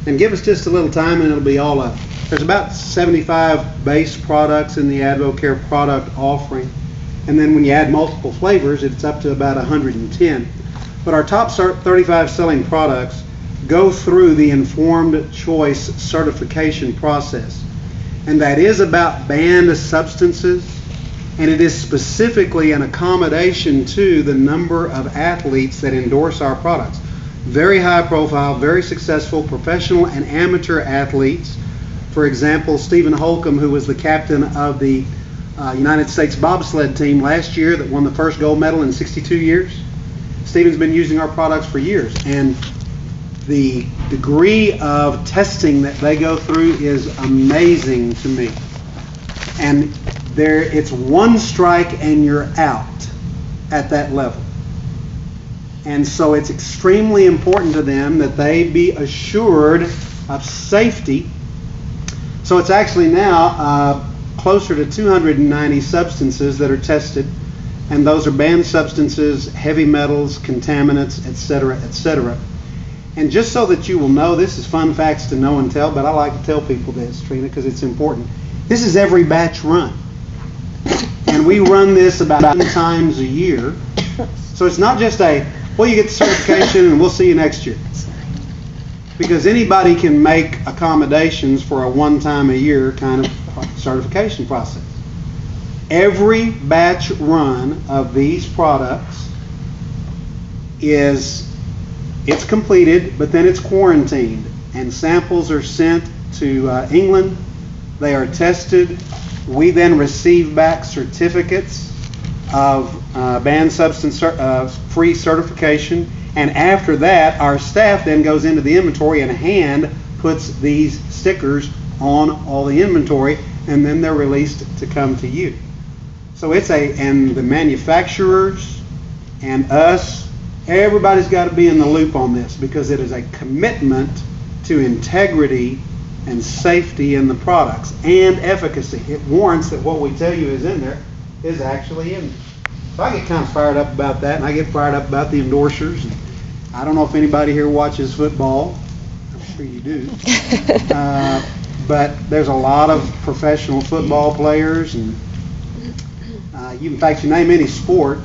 And give us just a little time and it'll be all up. There's about 75 base products in the AdvoCare product offering. And then when you add multiple flavors, it's up to about 110. But our top 35 selling products go through the Informed Choice certification process. And that is about banned substances, and it is specifically an accommodation to the number of athletes that endorse our products. Very high profile, very successful professional and amateur athletes. For example, Stephen Holcomb, who was the captain of the United States bobsled team last year that won the first gold medal in 62 years. Stephen's been using our products for years, and the degree of testing that they go through is amazing to me. And it's one strike and you're out at that level. And so it's extremely important to them that they be assured of safety. So it's actually now closer to 290 substances that are tested, and those are banned substances, heavy metals, contaminants, etc., etc. And just so that you will know, this is fun facts to know and tell, but I like to tell people this, Trina, because it's important. This is every batch run. And we run this about 10 times a year. So it's not just well, you get the certification and we'll see you next year. Because anybody can make accommodations for a one-time-a-year kind of certification process. Every batch run of these products it's completed, but then it's quarantined, and samples are sent to England. They are tested. We then receive back certificates of banned substance free certification, and after that, our staff then goes into the inventory and hand puts these stickers on all the inventory, and then they're released to come to you. So and the manufacturers and us, everybody's got to be in the loop on this, because it is a commitment to integrity and safety in the products and efficacy. It warrants that what we tell you is in there is actually in there. So I get kind of fired up about that, and I get fired up about the endorsers. And I don't know if anybody here watches football. I'm sure you do. But there's a lot of professional football players, and in fact, you name any sport,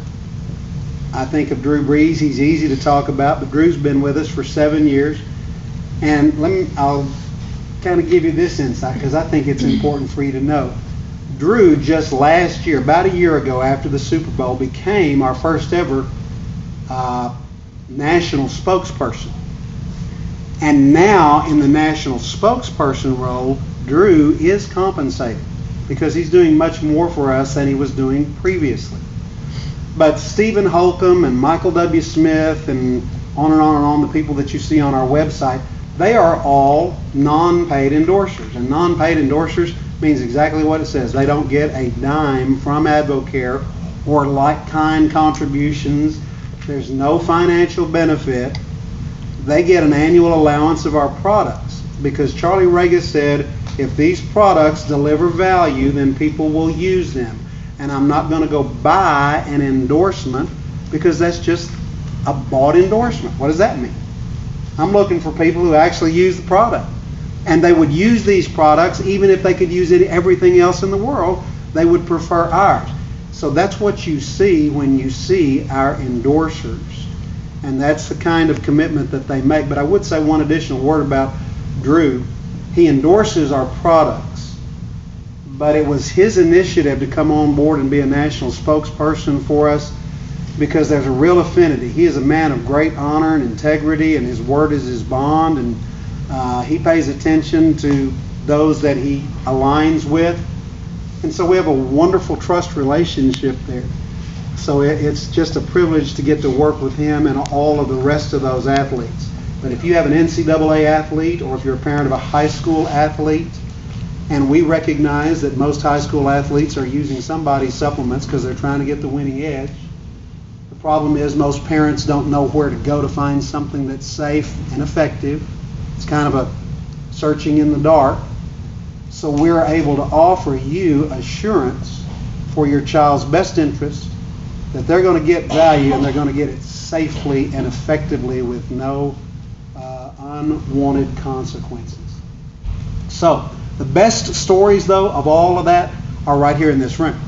I think of Drew Brees. He's easy to talk about, but Drew's been with us for 7 years. And I'll kind of give you this insight, because I think it's important for you to know. Drew just last year, about a year ago after the Super Bowl, became our first ever national spokesperson. And now in the national spokesperson role, Drew is compensated because he's doing much more for us than he was doing previously. But Stephen Holcomb and Michael W. Smith and on, the people that you see on our website, they are all non-paid endorsers. And non-paid endorsers means exactly what it says. They don't get a dime from AdvoCare or like-kind contributions. There's no financial benefit. They get an annual allowance of our products, because Charlie Regas said, if these products deliver value, then people will use them. And I'm not going to go buy an endorsement, because that's just a bought endorsement. What does that mean? I'm looking for people who actually use the product. And they would use these products even if they could use everything else in the world. They would prefer ours. So that's what you see when you see our endorsers. And that's the kind of commitment that they make. But I would say one additional word about Drew. He endorses our products, but it was his initiative to come on board and be a national spokesperson for us, because there's a real affinity. He is a man of great honor and integrity, and his word is his bond, and he pays attention to those that he aligns with. And so we have a wonderful trust relationship there. So it's just a privilege to get to work with him and all of the rest of those athletes. But if you have an NCAA athlete, or if you're a parent of a high school athlete, and we recognize that most high school athletes are using somebody's supplements because they're trying to get the winning edge. The problem is most parents don't know where to go to find something that's safe and effective. It's kind of a searching in the dark. So we're able to offer you assurance for your child's best interest that they're going to get value, and they're going to get it safely and effectively with no unwanted consequences. So, the best stories, though, of all of that are right here in this room.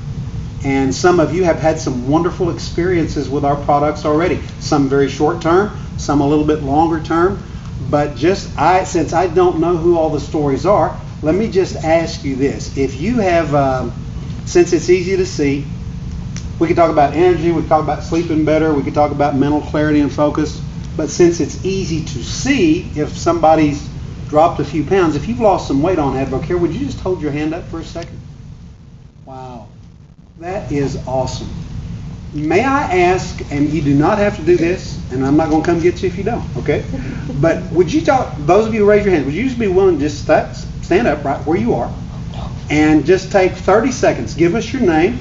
And some of you have had some wonderful experiences with our products already. Some very short term, some a little bit longer term. But since I don't know who all the stories are, let me just ask you this. If you have, since it's easy to see, we could talk about energy, we could talk about sleeping better, we could talk about mental clarity and focus. But since it's easy to see, if somebody's dropped a few pounds, if you've lost some weight on Advocare, would you just hold your hand up for a second? Wow, that is awesome. May I ask, and you do not have to do this, and I'm not going to come get you if you don't, okay? But would you those of you who raise your hand, would you just be willing to just stand up right where you are and just take 30 seconds. Give us your name,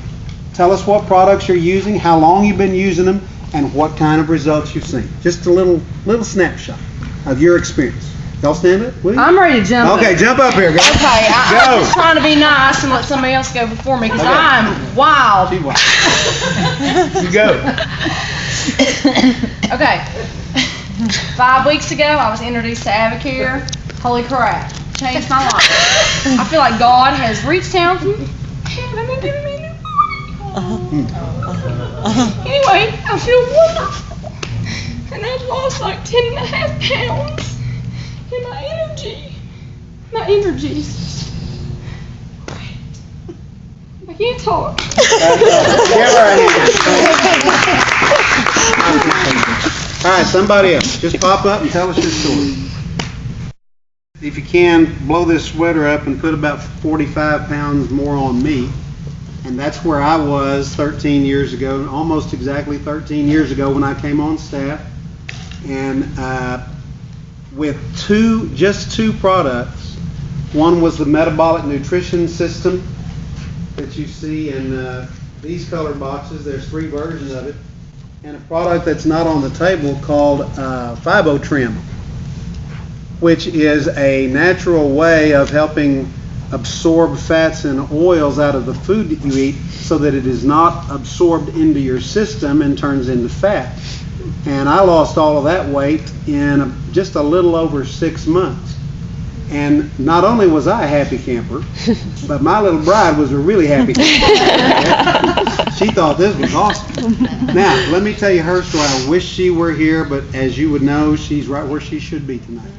tell us what products you're using, how long you've been using them, and what kind of results you've seen. Just a little snapshot of your experience. Y'all stand up, will you? I'm ready to jump up. Okay, jump up here, guys. Okay, I'm just trying to be nice and let somebody else go before me because I'm wild. She wild. You go. Okay. 5 weeks ago, I was introduced to Advocare. Holy crap. Changed my life. I feel like God has reached down from heaven and given me a new body. Anyway, I feel wonderful. And I've lost like 10.5 pounds. And my energy's great. I can't talk. Give her a hand. All right, somebody else. Just pop up and tell us your story. If you can, blow this sweater up and put about 45 pounds more on me. And that's where I was 13 years ago, almost exactly 13 years ago when I came on staff. And with just two products. One was the metabolic nutrition system that you see in these color boxes. There's 3 versions of it. And a product that's not on the table called Fibotrim, which is a natural way of helping absorb fats and oils out of the food that you eat so that it is not absorbed into your system and turns into fat. And I lost all of that weight in just a little over 6 months. And not only was I a happy camper, but my little bride was a really happy camper. She thought this was awesome. Now, let me tell you her story. I wish she were here, but as you would know, she's right where she should be tonight.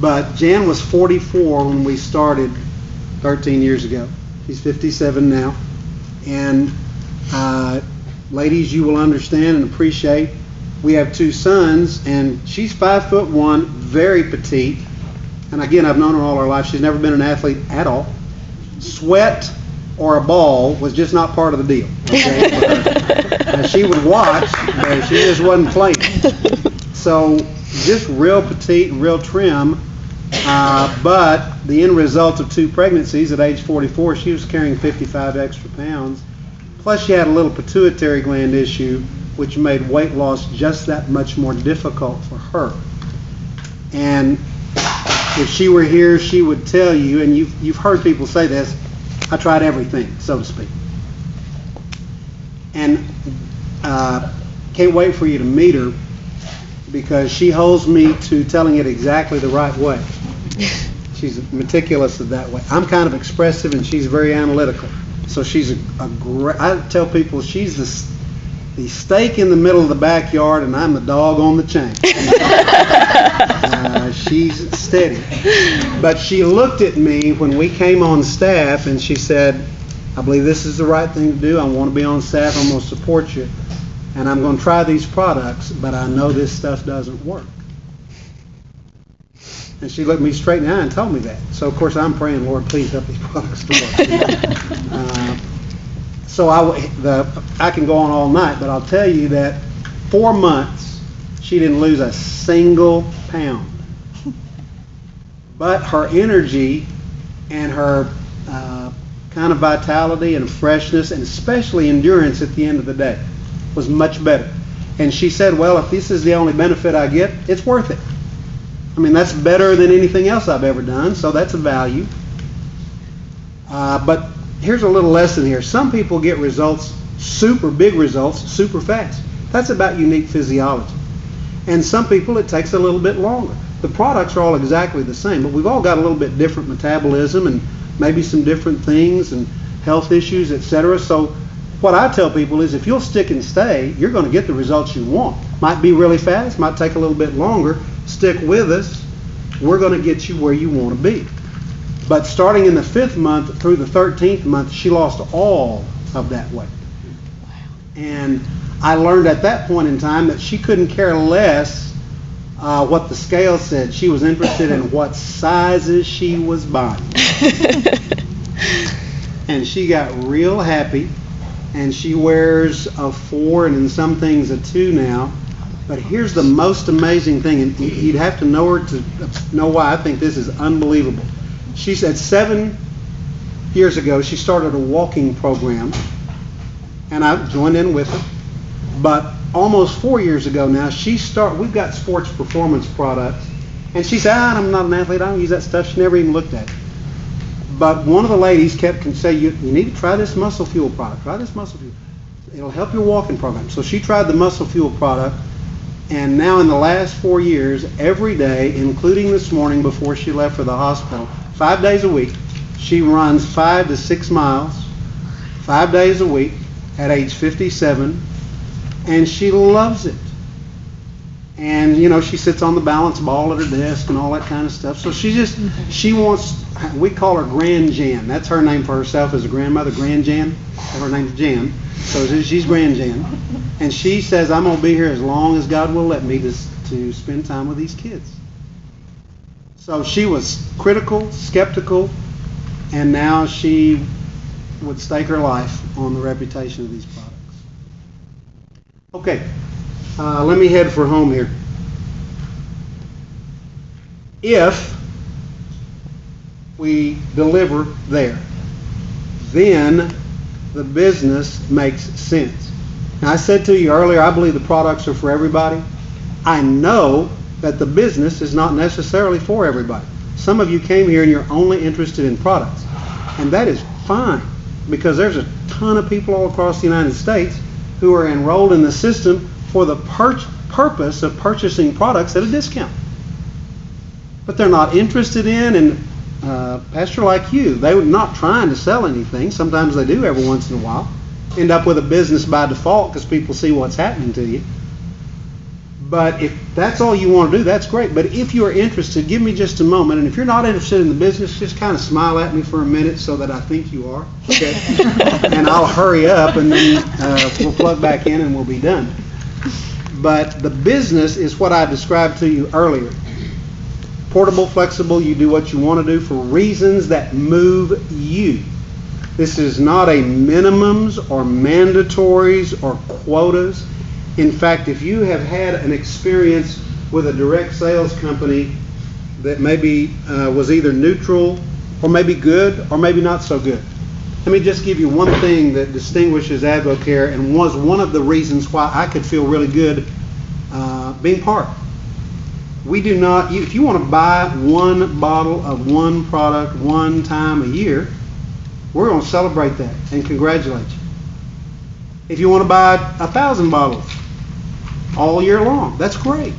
But Jan was 44 when we started 13 years ago. She's 57 now. And ladies, you will understand and appreciate, we have 2 sons, and she's 5'1", very petite. And again, I've known her all her life. She's never been an athlete at all. Sweat or a ball was just not part of the deal. Okay? She would watch, but she just wasn't playing. So just real petite and real trim. But the end result of 2 pregnancies at age 44, she was carrying 55 extra pounds. Plus she had a little pituitary gland issue, which made weight loss just that much more difficult for her. And if she were here, she would tell you, and you've heard people say this, I tried everything, so to speak. And can't wait for you to meet her, because she holds me to telling it exactly the right way. She's meticulous of that way. I'm kind of expressive, and she's very analytical. So she's I tell people she's the steak in the middle of the backyard, and I'm the dog on the chain. She's steady. But she looked at me when we came on staff, and she said, I believe this is the right thing to do. I want to be on staff. I'm going to support you. And I'm going to try these products, but I know this stuff doesn't work. And she looked me straight in the eye and told me that. So, of course, I'm praying, Lord, please help these products to work. So I can go on all night, but I'll tell you that 4 months, she didn't lose a single pound. But her energy and her kind of vitality and freshness, and especially endurance at the end of the day, was much better. And she said, well, if this is the only benefit I get, it's worth it. I mean, that's better than anything else I've ever done, so that's a value. But here's a little lesson here. Some people get results, super big results, super fast. That's about unique physiology. And some people it takes a little bit longer. The products are all exactly the same, but we've all got a little bit different metabolism and maybe some different things and health issues, etc. So what I tell people is if you'll stick and stay, you're going to get the results you want. Might be really fast, might take a little bit longer. Stick with us. We're going to get you where you want to be. But starting in the 5th month through the 13th month, she lost all of that weight. And I learned at that point in time that she couldn't care less what the scale said. She was interested in what sizes she was buying. And she got real happy, and she wears a 4 and in some things a 2 now. But here's the most amazing thing, and you'd have to know her to know why I think this is unbelievable. She said 7 years ago she started a walking program, and I joined in with her. But almost 4 years ago now, we've got sports performance products, and she said, I'm not an athlete, I don't use that stuff. She never even looked at it. But one of the ladies kept saying, you need to try this Muscle Fuel product. Try this Muscle Fuel. It'll help your walking program. So she tried the Muscle Fuel product, and now in the last 4 years, every day, including this morning before she left for the hospital, 5 days a week, she runs 5 to 6 miles, 5 days a week at age 57, and she loves it. And, she sits on the balance ball at her desk and all that kind of stuff. So she wants, we call her Grand Jan. That's her name for herself as a grandmother, Grand Jan. Her name's Jan. So she's Grand Jan. And she says, I'm going to be here as long as God will let me to spend time with these kids. So she was critical, skeptical, and now she would stake her life on the reputation of these products. Okay, let me head for home here. If we deliver there, then the business makes sense. Now, I said to you earlier, I believe the products are for everybody. I know that the business is not necessarily for everybody. Some of you came here and you're only interested in products. And that is fine, because there's a ton of people all across the United States who are enrolled in the system for the purpose of purchasing products at a discount. But they're not interested in, and pastor like you, they're not trying to sell anything. Sometimes they do every once in a while. End up with a business by default because people see what's happening to you. But if that's all you want to do, that's great. But if you're interested, give me just a moment. And if you're not interested in the business, just kind of smile at me for a minute so that I think you are. Okay? And I'll hurry up, and then we'll plug back in and we'll be done. But the business is what I described to you earlier. Portable, flexible, you do what you want to do for reasons that move you. This is not a minimums or mandatories or quotas. In fact, if you have had an experience with a direct sales company that maybe was either neutral or maybe good or maybe not so good, let me just give you one thing that distinguishes Advocare and was one of the reasons why I could feel really good being part. We do not, if you want to buy one bottle of one product one time a year, we're going to celebrate that and congratulate you. If you want to buy 1,000 bottles all year long, that's great.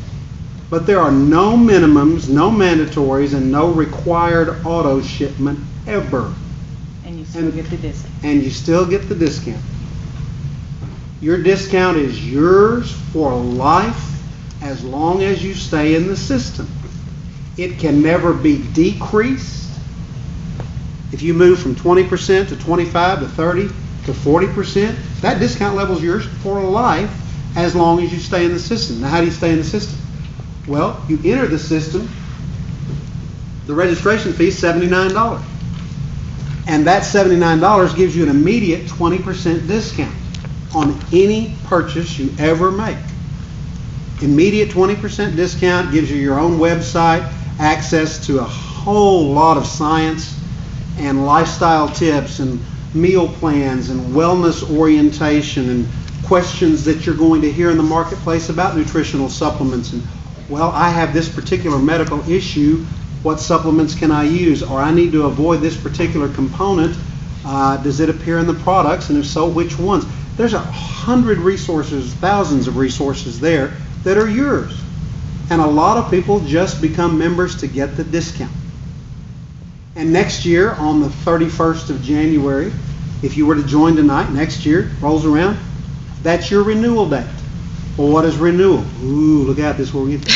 But there are no minimums, no mandatories, and no required auto shipment ever. And you still get the discount. And you still get the discount. Your discount is yours for life as long as you stay in the system. It can never be decreased. If you move from 20% to 25 to 30 to 40%, that discount level is yours for life as long as you stay in the system. Now, how do you stay in the system? Well, you enter the system. The registration fee is $79. And that $79 gives you an immediate 20% discount on any purchase you ever make. Immediate 20% discount gives you your own website, access to a whole lot of science and lifestyle tips and meal plans and wellness orientation and questions that you're going to hear in the marketplace about nutritional supplements. And, well, I have this particular medical issue. What supplements can I use? Or I need to avoid this particular component. Does it appear in the products? And if so, which ones? There's 100 resources, thousands of resources there that are yours And a lot of people just become members to get the discount. And next year, on the 31st of January, if you were to join tonight, next year rolls around, that's your renewal date. Well, what is renewal? Ooh, look out, this is where we get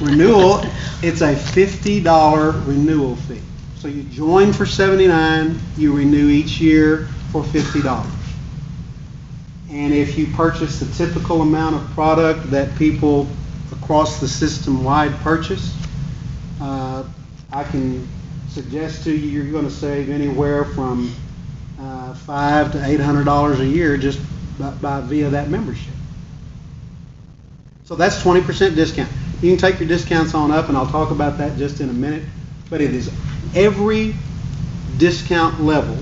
renewal. It's a $50 renewal fee. So you join for $79, you renew each year for $50. And if you purchase the typical amount of product that people across the system-wide purchase, I can suggest to you you're going to save anywhere from $500 to $800 a year just via that membership. So that's 20% discount. You can take your discounts on up, and I'll talk about that just in a minute. But it is every discount level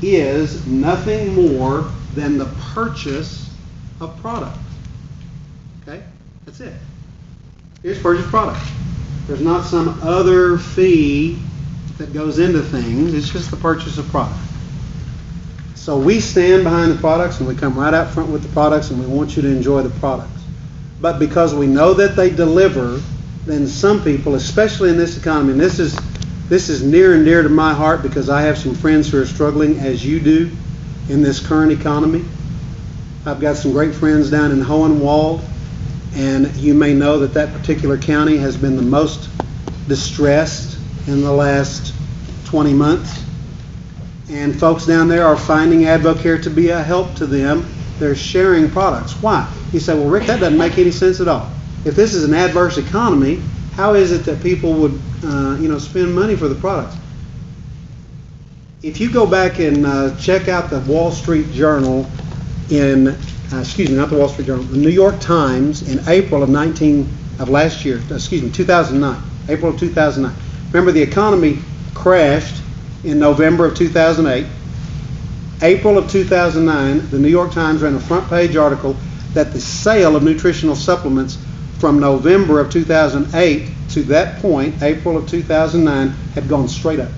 is nothing more than the purchase of product. Okay? That's it. Here's purchase product. There's not some other fee that goes into things. It's just the purchase of product. So we stand behind the products, and we come right out front with the products, and we want you to enjoy the products. But because we know that they deliver, then some people, especially in this economy, and this is near and dear to my heart because I have some friends who are struggling as you do in this current economy. I've got some great friends down in Hohenwald, and you may know that that particular county has been the most distressed in the last 20 months. And folks down there are finding Advocare to be a help to them. They're sharing products. Why? You say, well, Rick, that doesn't make any sense at all. If this is an adverse economy, how is it that people would spend money for the products? If you go back and check out the Wall Street Journal the New York Times in April of 2009, April of 2009. Remember, the economy crashed in November of 2008. April of 2009, the New York Times ran a front page article that the sale of nutritional supplements from November of 2008 to that point, April of 2009, had gone straight up.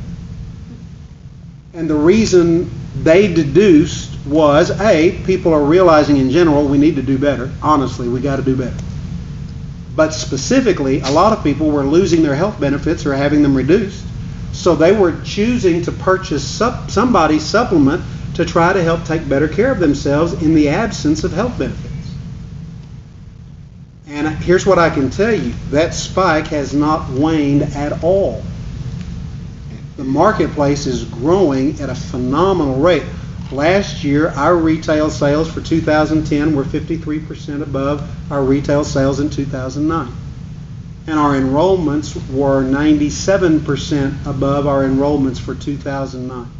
And the reason they deduced was, people are realizing in general we need to do better. Honestly, we got to do better. But specifically, a lot of people were losing their health benefits or having them reduced. So they were choosing to purchase somebody's supplement to try to help take better care of themselves in the absence of health benefits. And here's what I can tell you. That spike has not waned at all. The marketplace is growing at a phenomenal rate. Last year, our retail sales for 2010 were 53% above our retail sales in 2009. And our enrollments were 97% above our enrollments for 2009.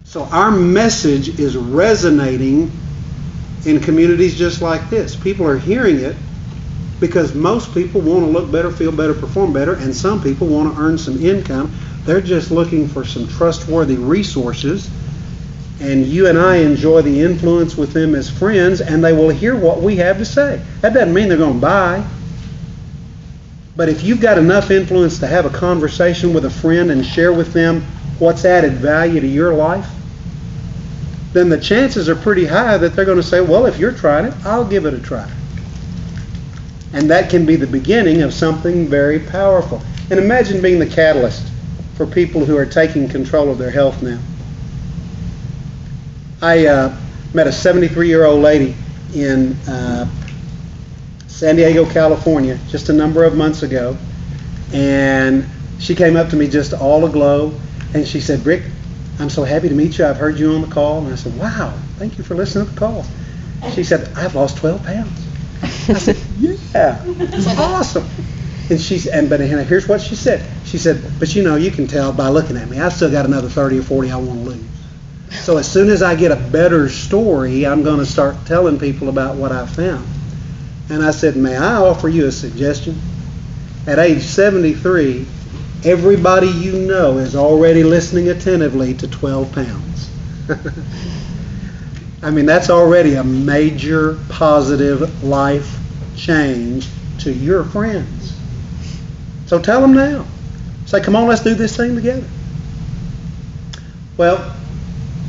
So our message is resonating in communities just like this. People are hearing it because most people want to look better, feel better, perform better, and some people want to earn some income. They're just looking for some trustworthy resources, and you and I enjoy the influence with them as friends, and they will hear what we have to say. That doesn't mean they're going to buy. But if you've got enough influence to have a conversation with a friend and share with them what's added value to your life, then the chances are pretty high that they're going to say, well, if you're trying it, I'll give it a try. And that can be the beginning of something very powerful. And imagine being the catalyst for people who are taking control of their health now. I met a 73-year-old lady in San Diego, California, just a number of months ago. And she came up to me just all aglow, and she said, Rick, I'm so happy to meet you. I've heard you on the call. And I said, wow, thank you for listening to the call. She said, I've lost 12 pounds. I said, yeah, it's awesome. And but here's what she said. She said, but you can tell by looking at me, I've still got another 30 or 40 I want to lose. So as soon as I get a better story, I'm going to start telling people about what I found. And I said, may I offer you a suggestion? At age 73, everybody you know is already listening attentively to 12 pounds. I mean, that's already a major positive life change to your friends. So tell them now. Say, come on, let's do this thing together. Well,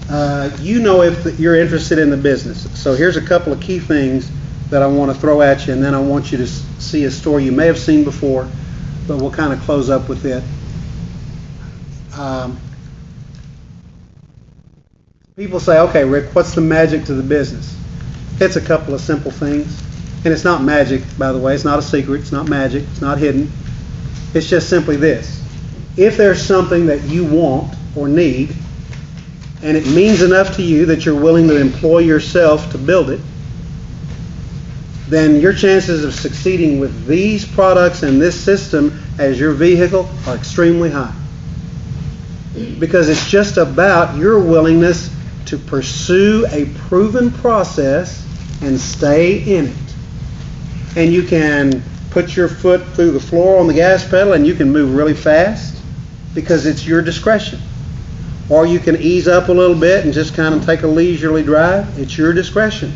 if you're interested in the business. So here's a couple of key things that I want to throw at you, and then I want you to see a story you may have seen before, but we'll kind of close up with it. People say, okay, Rick, what's the magic to the business? It's a couple of simple things. And it's not magic, by the way. It's not a secret. It's not magic. It's not hidden. It's just simply this. If there's something that you want or need, and it means enough to you that you're willing to employ yourself to build it, then your chances of succeeding with these products and this system as your vehicle are extremely high. Because it's just about your willingness to pursue a proven process and stay in it. And you can put your foot through the floor on the gas pedal and you can move really fast because it's your discretion. Or you can ease up a little bit and just kind of take a leisurely drive. It's your discretion.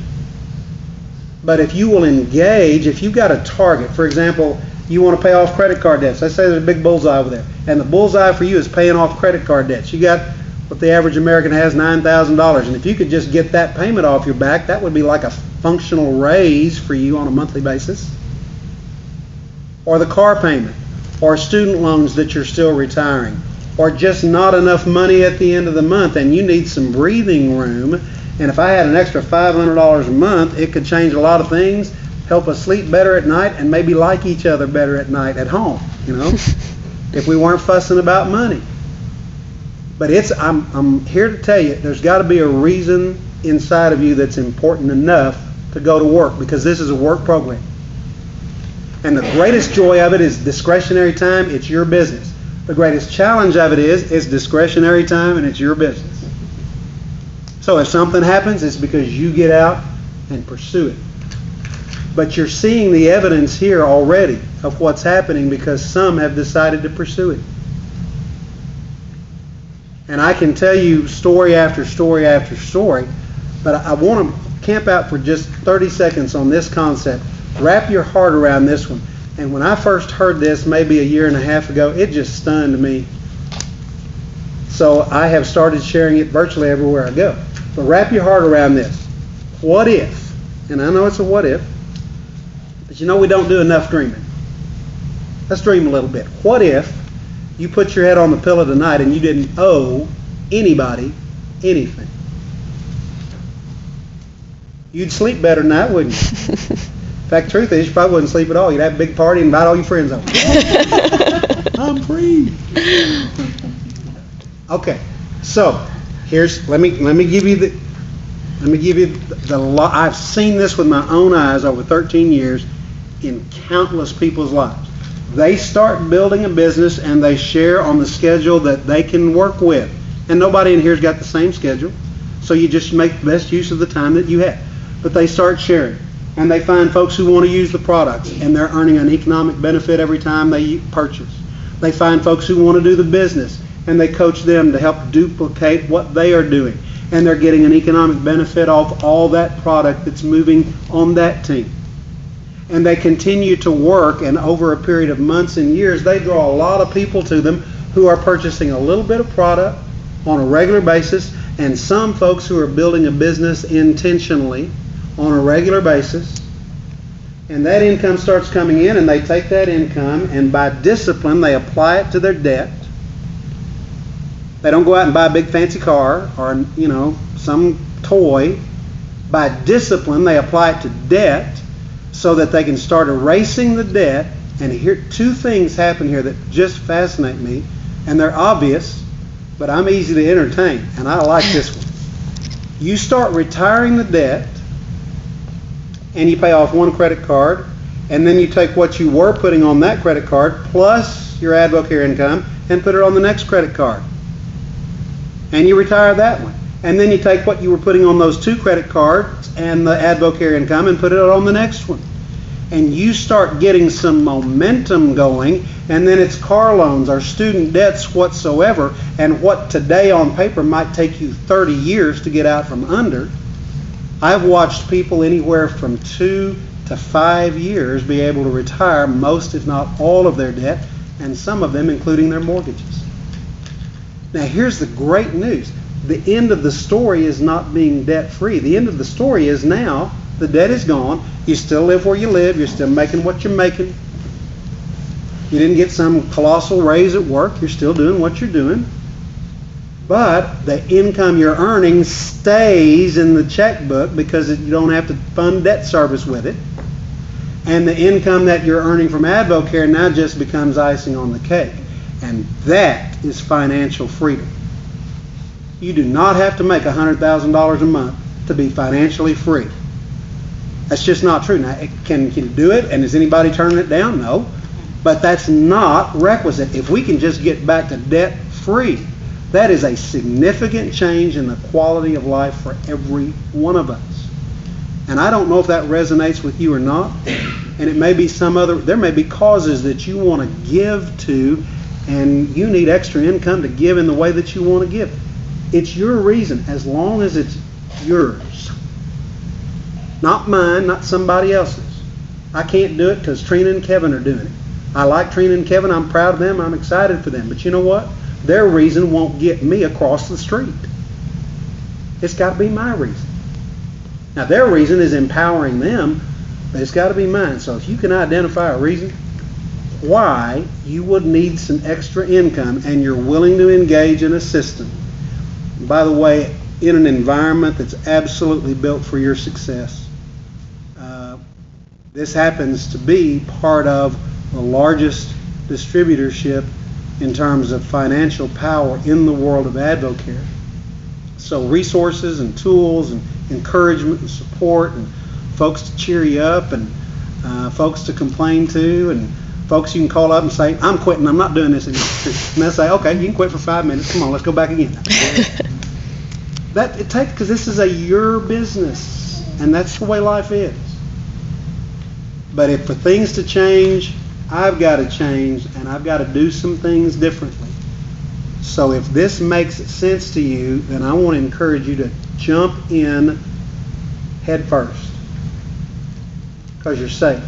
But if you will engage, if you've got a target, for example, you want to pay off credit card debts. Let's say there's a big bullseye over there. And the bullseye for you is paying off credit card debts. You got what the average American has, $9,000. And if you could just get that payment off your back, that would be like a functional raise for you on a monthly basis. Or the car payment. Or student loans that you're still retiring. Or just not enough money at the end of the month and you need some breathing room. And if I had an extra $500 a month, it could change a lot of things, help us sleep better at night, and maybe like each other better at night at home, you know, if we weren't fussing about money. But I'm here to tell you, there's got to be a reason inside of you that's important enough to go to work, because this is a work program. And the greatest joy of it is discretionary time. It's your business. The greatest challenge of it is discretionary time, and it's your business. So if something happens, it's because you get out and pursue it. But you're seeing the evidence here already of what's happening because some have decided to pursue it. And I can tell you story after story after story, but I want to camp out for just 30 seconds on this concept. Wrap your heart around this one. And when I first heard this maybe a year and a half ago, it just stunned me. So I have started sharing it virtually everywhere I go. But wrap your heart around this. What if, and I know it's a what if, but you know we don't do enough dreaming. Let's dream a little bit. What if you put your head on the pillow tonight and you didn't owe anybody anything? You'd sleep better tonight, wouldn't you? In fact, the truth is, you probably wouldn't sleep at all. You'd have a big party and invite all your friends over. I'm free. Okay, so let me give you the I've seen this with my own eyes over 13 years in countless people's lives. They start building a business and they share on the schedule that they can work with. And nobody in here's got the same schedule, so you just make the best use of the time that you have. But they start sharing. And they find folks who want to use the products, and they're earning an economic benefit every time they purchase. They find folks who want to do the business, and they coach them to help duplicate what they are doing. And they're getting an economic benefit off all that product that's moving on that team. And they continue to work, and over a period of months and years, they draw a lot of people to them who are purchasing a little bit of product on a regular basis, and some folks who are building a business intentionally on a regular basis. And that income starts coming in, and they take that income, and by discipline, they apply it to their debt. They don't go out and buy a big fancy car or, some toy. By discipline, they apply it to debt so that they can start erasing the debt. And here, two things happen here that just fascinate me, and they're obvious, but I'm easy to entertain, and I like this one. You start retiring the debt, and you pay off one credit card, and then you take what you were putting on that credit card plus your AdvoCare income and put it on the next credit card. And you retire that one. And then you take what you were putting on those two credit cards and the AdvoCare income and put it on the next one. And you start getting some momentum going, and then it's car loans or student debts whatsoever, and what today on paper might take you 30 years to get out from under, I've watched people anywhere from 2 to 5 years be able to retire most, if not all, of their debt, and some of them including their mortgages. Now here's the great news. The end of the story is not being debt-free. The end of the story is now The debt is gone. You still live where you live. You're still making what you're making. You didn't get some colossal raise at work. You're still doing what you're doing. But the income you're earning stays in the checkbook because you don't have to fund debt service with it. And the income that you're earning from AdvoCare now just becomes icing on the cake. And that is financial freedom. You do not have to make $100,000 a month to be financially free. That's just not true. Now, can you do it? And is anybody turning it down? No. But that's not requisite. If we can just get back to debt free, that is a significant change in the quality of life for every one of us. And I don't know if that resonates with you or not. And it may be there may be causes that you want to give to, and you need extra income to give in the way that you want to give. It's your reason, as long as it's yours. Not mine, not somebody else's. I can't do it because Trina and Kevin are doing it. I like Trina and Kevin. I'm proud of them. I'm excited for them. But you know what? Their reason won't get me across the street. It's got to be my reason. Now, their reason is empowering them, but it's got to be mine. So if you can identify a reason why you would need some extra income and you're willing to engage in a system, by the way, in an environment that's absolutely built for your success. This happens to be part of the largest distributorship in terms of financial power in the world of AdvoCare. So resources and tools and encouragement and support and folks to cheer you up and folks to complain to and folks you can call up and say, I'm quitting, I'm not doing this anymore. And they'll say, okay, you can quit for 5 minutes. Come on, let's go back again. Because this is your business, and that's the way life is. But if for things to change, I've got to change, and I've got to do some things differently. So if this makes sense to you, then I want to encourage you to jump in head first, because you're safe.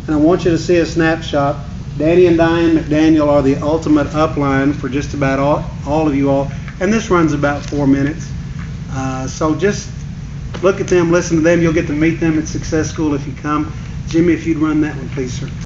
And I want you to see a snapshot. Danny and Diane McDaniel are the ultimate upline for just about all of you all, and this runs about 4 minutes. So just look at them, listen to them. You'll get to meet them at Success School if you come. Jimmy, if you'd run that one, please, sir.